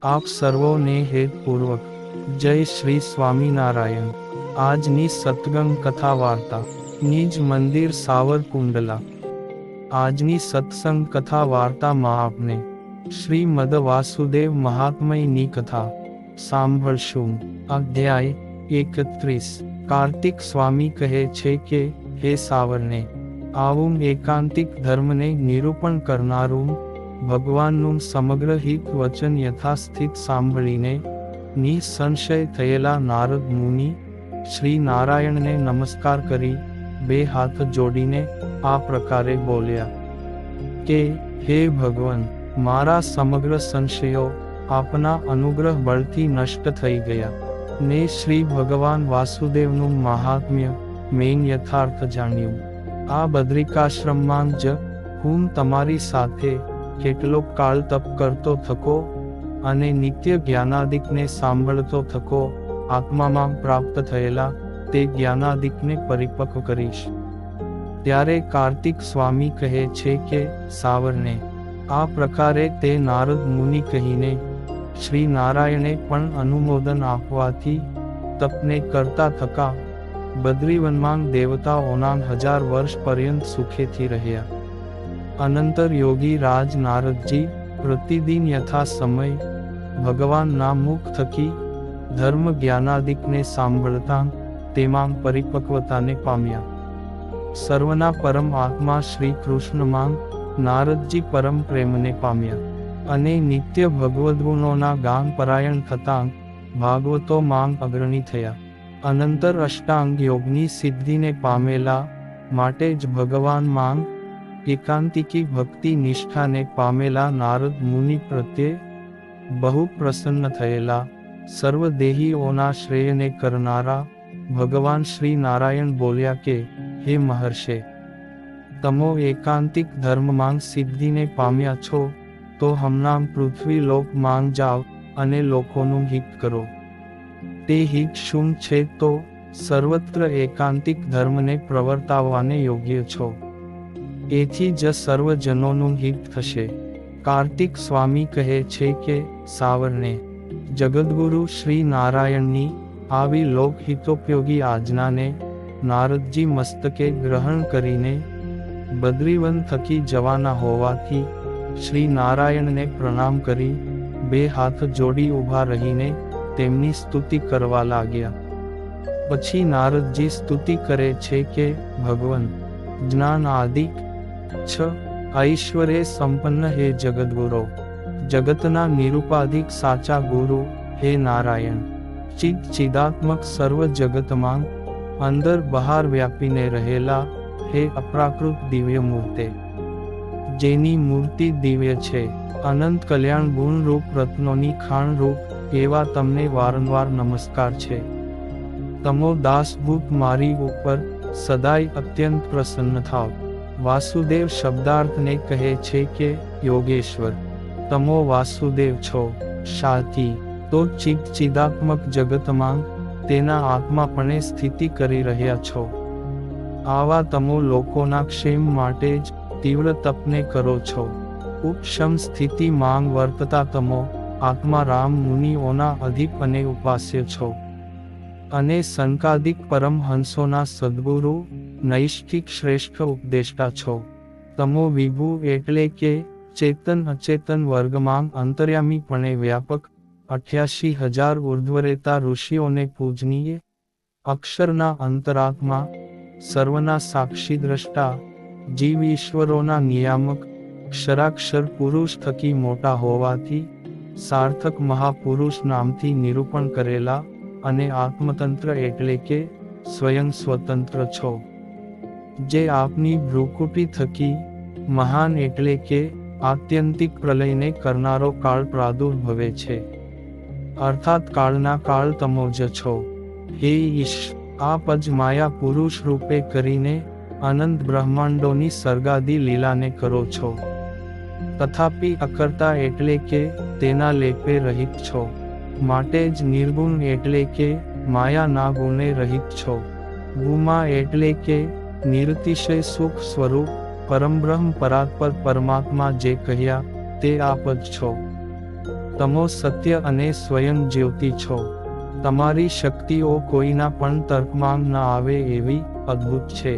આપ સર્વોને હેતપૂર્વક જય શ્રી સ્વામિનારાયણ। આજની સત્સંગ કથા વાર્તા નિજ મંદિર સાવરકુંડલા। આજની સત્સંગ કથા વાર્તામાં આપને શ્રીમદ વાસુદેવ મહાત્મ્યની કથા સાંભળશું। અધ્યાય 31। કાર્તિક સ્વામી કહે છે કે હે સાવરને, આવું એકાંતિક ધર્મને નિરૂપણ કરનારું ભગવાનનું સમગ્ર હિત વચન યથાસ્થિત સાંભળીને નિસંશય થયેલા નારદ મુનિ શ્રી નારાયણને નમસ્કાર કરી બે હાથ જોડીને આ પ્રકારે બોલ્યા કે હે ભગવાન, મારા સમગ્ર સંશયો આપના અનુગ્રહ બળથી નષ્ટ થઈ ગયા ને શ્રી ભગવાન વાસુદેવનું મહાત્મ્ય મેં યથાર્થ જાણ્યું। આ બદ્રિકાશ્રમમાં જ હું તમારી સાથે કેટલો કાળ તપ કરતો થકો અને નિત્ય જ્ઞાનાદિકને સાંભળતો થકો આત્મામાં પ્રાપ્ત થયેલા તે જ્ઞાનાદિકને પરિપક્વ કરીશ। ત્યારે કાર્તિક સ્વામી કહે છે કે સાવરને, આ પ્રકારે તે નારદ મુનિ કહીને શ્રી નારાયણે પણ અનુમોદન આપવાથી તપને કરતા થકા બદ્રીવનમાં દેવતાઓના 1000 વર્ષ પર્યંત સુખેથી રહ્યા। અનંતર યોગી રાજ નારદજી પ્રતિદિન યથા સમય ભગવાનના મુખ થકી ધર્મ જ્ઞાનાદિકને સાંભળતા તેમાં પરિપક્વતાને પામ્યા। સર્વના પરમ આત્મા શ્રી કૃષ્ણમાં નારદજી પરમ પ્રેમને પામ્યા અને નિત્ય ભગવદ્ગુણોના ગાન પરાયણ થતાં ભાગવતો માંગ અગ્રણી થયા। અનંતર અષ્ટાંગ યોગની સિદ્ધિને પામેલા માટે જ ભગવાન માંગ એકાંતિકી ભક્તિ નિષ્ઠાને પામેલા નારદ મુનિ પ્રત્યે બહુ પ્રસન્ન થયેલા સર્વદેહીઓના શ્રેયને કરનારા ભગવાન શ્રી નારાયણ બોલ્યા કે હે મહર્ષે, તમો એકાંતિક ધર્મમાં સિદ્ધિને પામ્યા છો તો હમણાં પૃથ્વી લોક માંગ જાઓ અને લોકોનું હિત કરો। તે હિત શું છે તો સર્વત્ર એકાંતિક ધર્મને પ્રવર્તાવવાને યોગ્ય છો। એથી જ સર્વજનોનું હિત થશે। કાર્તિક સ્વામી કહે છે કે સાવરને, જગદગુરુ શ્રી નારાયણની આવી લોકહિતોપયોગી આજ્ઞાને નારદજી મસ્તકે ગ્રહણ કરીને બદ્રીવન થકી જવાના હોવાથી શ્રી નારાયણને પ્રણામ કરી બે હાથ જોડી ઊભા રહીને તેમની સ્તુતિ કરવા લાગ્યા। પછી નારદજી સ્તુતિ કરે છે કે ભગવાન, જ્ઞાન આદિક છ ઐશ્વર્ય સંપન્ન હે જગદગુરો, જગતના નિરૂપાધિક સાચા ગુરુ હે નારાયણ, ચિદ ચિદાત્મક સર્વ જગતમાં અંદર બહાર વ્યાપીને રહેલા હે અપ્રાકૃત દિવ્ય મૂર્તે, જેની મૂર્તિ દિવ્ય છે, અનંત કલ્યાણ ગુણરૂપ રત્નોની ખાણરૂપ એવા તમને વારંવાર નમસ્કાર છે। તમો દાસભૂત મારી ઉપર સદાય અત્યંત પ્રસન્ન થાવ। વાસુદેવ શબ્દાર્થને કહે છે કે યોગેશ્વર, તમો વાસુદેવ છો શાથી તો ચિદ ચિદાત્મક જગતમાં તેના આત્માપણે સ્થિતિ કરી રહ્યા છો। આવા તમો લોકોના ક્ષેમ માટે જ તીવ્ર તપને કરો છો। ઉપશમ સ્થિતિ માંગ વર્તતા તમો આત્મા રામ મુનિઓના અધિપ અને ઉપાસ્ય છો અને સંકાદિક પરમહંસોના સદ્ગુરુ નૈષ્ઠિક શ્રેષ્ઠ ઉપદેષ્ટા છો। તમો વિભુ એટલે કે ચેતન અચેતન વર્ગમાં અંતર્યામીપણે વ્યાપક 88,000 ઉર્ધ્વરેતા ઋષિઓને પૂજનીય, અક્ષરના અંતરાત્મા, સર્વના સાક્ષી દ્રષ્ટા, જીવ ઈશ્વરોના નિયામક, ક્ષરાક્ષર પુરુષ થકી મોટા હોવાથી સાર્થક મહાપુરુષ નામથી નિરૂપણ કરેલા અને આત્મતંત્ર એટલે કે સ્વયં સ્વતંત્ર છો। જે આપની ભ્રુકુટી થકી મહાન એટલે કે આત્યંતિક પ્રલયને કરનારો કાળ પ્રાદુર્ભવે છે, અર્થાત કાળના કાળ તમો જ છો। હે ઈશ, આપ જ માયા પુરુષ રૂપે કરીને અનંત બ્રહ્માંડોની સર્ગાદી લીલાને કરો છો, તથાપિ અકર્તા એટલે કે તેના લેપે રહિત છો, માટે જ નિર્ગુણ એટલે કે માયાના ગુણે રહિત છો। ગુમા એટલે કે નિરતિશય સુખ સ્વરૂપ પરમબ્રહ્મ પરાત્પર પરમાત્મા જે કહ્યા તે આપ જ છો। તમો સત્ય અને સ્વયં જ્યોતિ છો. તમારી શક્તિઓ કોઈના પણ તર્કમાં ન આવે એવી અદ્ભુત છે.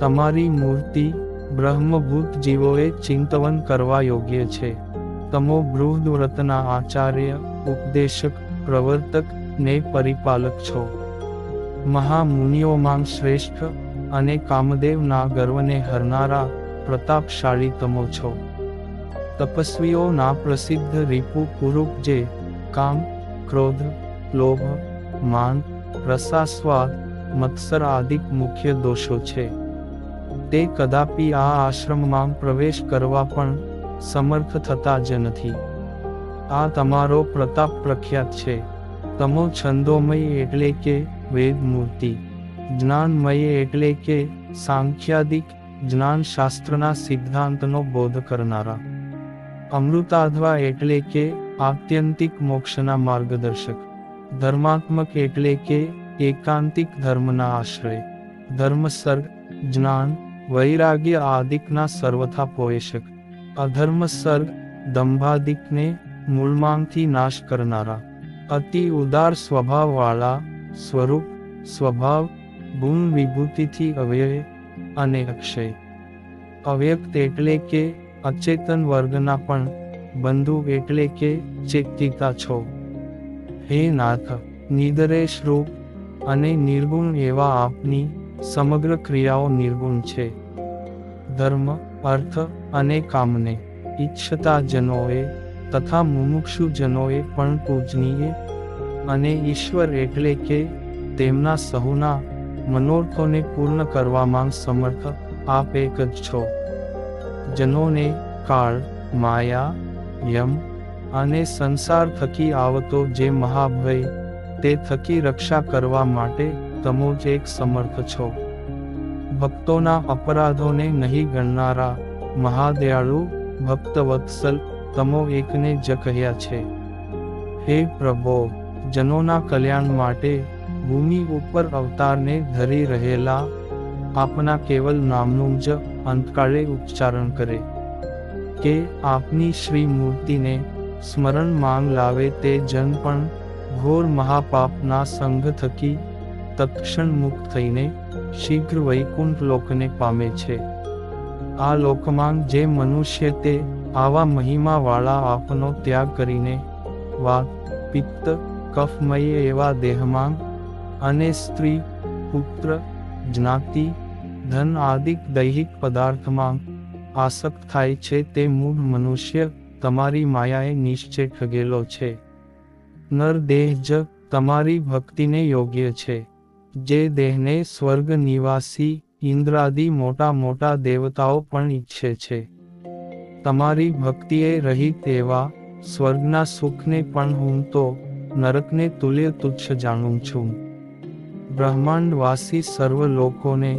તમારી મૂર્તિ બ્રહ્મભૂત જીવોએ ચિંતવન કરવા યોગ્ય છે. તમો બૃહદ વ્રતના આચાર્ય, ઉપદેશક, પ્રવર્તક ને પરિપાલક છો. મહામુનિઓમાં શ્રેષ્ઠ અને કામદેવના ગર્વને હરનારા પ્રતાપશાળી તમો છો. તપસ્વીઓના પ્રસિદ્ધ રીપુ કુરૂપ જે કામ, ક્રોધ, લોભ, માન, રસાસ્વાદ, મત્સર આદિક મુખ્ય દોષો છે, તે કદાપી આ આશ્રમમાં પ્રવેશ કરવા પણ સમર્થ થતા જ નથી. આ તમારો પ્રતાપ પ્રખ્યાત છે. તમો છંદોમય એટલે કે વેદમૂર્તિ, જ્ઞાનમય એટલે કે સાંખ્યાદિક જ્ઞાનશાસ્ત્રના સિદ્ધાંતનો બોધ કરનારા, અમૃતાધ્વા એટલે કે આત્યંતિક મોક્ષના માર્ગદર્શક, ધર્માત્મક એટલે કે એકાંતિક ધર્મના આશ્રય, ધર્મસર્ગ, જ્ઞાન, વૈરાગ્ય આદિકના સર્વથા પોષક, અધર્મસર્ગ, દંભાદિકને મૂળમાંથી નાશ કરનારા, અતિ ઉદાર સ્વભાવવાળા, સ્વરૂપ, સ્વભાવ, ગુણ વિભૂતિથી અવ્યય અને અક્ષય, અવ્યક્ત એટલે કે અચેતન વર્ગના પણ બંધુ એટલે કે ચેતિતા છો. હે નાથ, નિદરેશ રૂપ અને નિર્ગુણ એવા આપની સમગ્ર ક્રિયાઓ નિર્ગુણ છે. ધર્મ, અર્થ અને કામને ઈચ્છતા જનોએ તથા મુમુક્ષુ જનોએ પણ પૂજનીય, અને ઈશ્વર એટલે કે તેમના સહુના મનોરથોને પૂર્ણ કરવામાં સમર્થ આપ એક જ છો. જનોને કાળ, માયા, યમ અને સંસાર થકી આવતો જે મહાભય, તે થકી રક્ષા કરવા માટે તમો જ એક સમર્થ છો. ભક્તોના અપરાધોને નહીં ગણનારા મહાદયાળુ ભક્તવત્સલ તમો એકને જ કહ્યા છે. હે પ્રભો, જનોના કલ્યાણ માટે ભૂમિ ઉપર અવતારને ધરી રહેલા આપના કેવલ નામનું જ અંતકાળે ઉચ્ચારણ કરે, કે આપની શ્રી મૂર્તિને સ્મરણ માંગ લાવે તે જન પણ ઘોર મહાપાપના સંઘ થકી તત્ક્ષણ મુક્ત થઈને શીઘ્ર વૈકુંઠ લોકને પામે છે. આ લોકમાં જે મનુષ્ય તે આવા મહિમાવાળા આપનો ત્યાગ કરીને વાત, પિત્ત, કફમય એવા દેહમાં અને સ્ત્રી, પુત્ર, જ્ઞાતિ, ધન આદિક દૈહિક પદાર્થમાં આસક્ત થાય છે, તે મૂઢ મનુષ્ય તમારી માયાએ નિશ્ચય ઠગેલો છે. નર દેહ જ તમારી ભક્તિને યોગ્ય છે. જે દેહને સ્વર્ગ નિવાસી ઇન્દ્રાદિ મોટા મોટા દેવતાઓ પણ ઈચ્છે છે. તમારી ભક્તિએ રહિત એવા સ્વર્ગના સુખને પણ હું તો નરકને તુલ્ય તુચ્છ જાણું છું. બ્રહ્માંડવાસી સર્વ લોકોને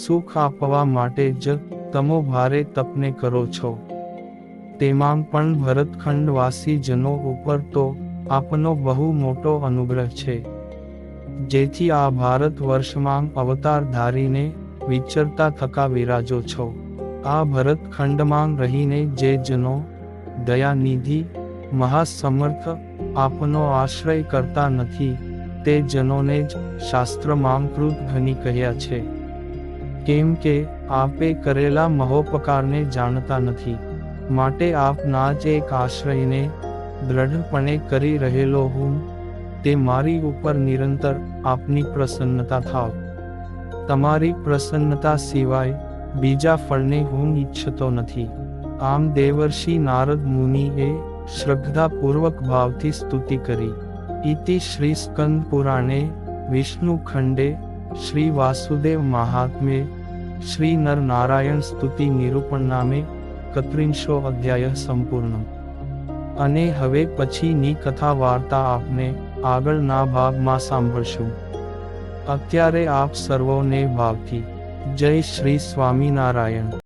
સુખ આપવા માટે જ તમો ભારે તપને કરો છો. તેમાં પણ ભરતખંડવાસી જનો ઉપર તો આપનો બહુ મોટો અનુગ્રહ છે. જેથી આ ભારત વર્ષમાં અવતાર ધારીને વિચરતા થકા વિરાજો છો. આ ભરતખંડમાં રહીને જે જનો દયાનિધિ મહાસમર્થ આપનો આશ્રય કરતા નથી, તે જનોને જ શાસ્ત્રમાં કૃત ઘની કહ્યા છે. કેમ કે આપે કરેલા મહોપકારને જાણતા નથી. માટે આપના જ એક આશ્રયને દ્રઢપણે કરી રહેલો હું, તે મારી ઉપર નિરંતર આપની પ્રસન્નતા થાવ. તમારી પ્રસન્નતા સિવાય બીજા ફળને હું ઈચ્છતો નથી. આમ દેવર્ષિ નારદ મુનિએ શ્રદ્ધાપૂર્વક ભાવથી સ્તુતિ કરી. ઇતિ શ્રી સ્કંદ પુરાણે વિષ્ણુ ખંડે શ્રી વાસુદેવ મહાત્મ્યે શ્રી નર નારાયણ સ્તુતિ નિરૂપણ નામે 31 અધ્યાય સંપૂર્ણ. અને હવે પછીની કથા વાર્તા આપને આગળના ભાગમાં સાંભળશું. અત્યારે આપ સર્વોને ભાવથી જય શ્રી સ્વામિનારાયણ.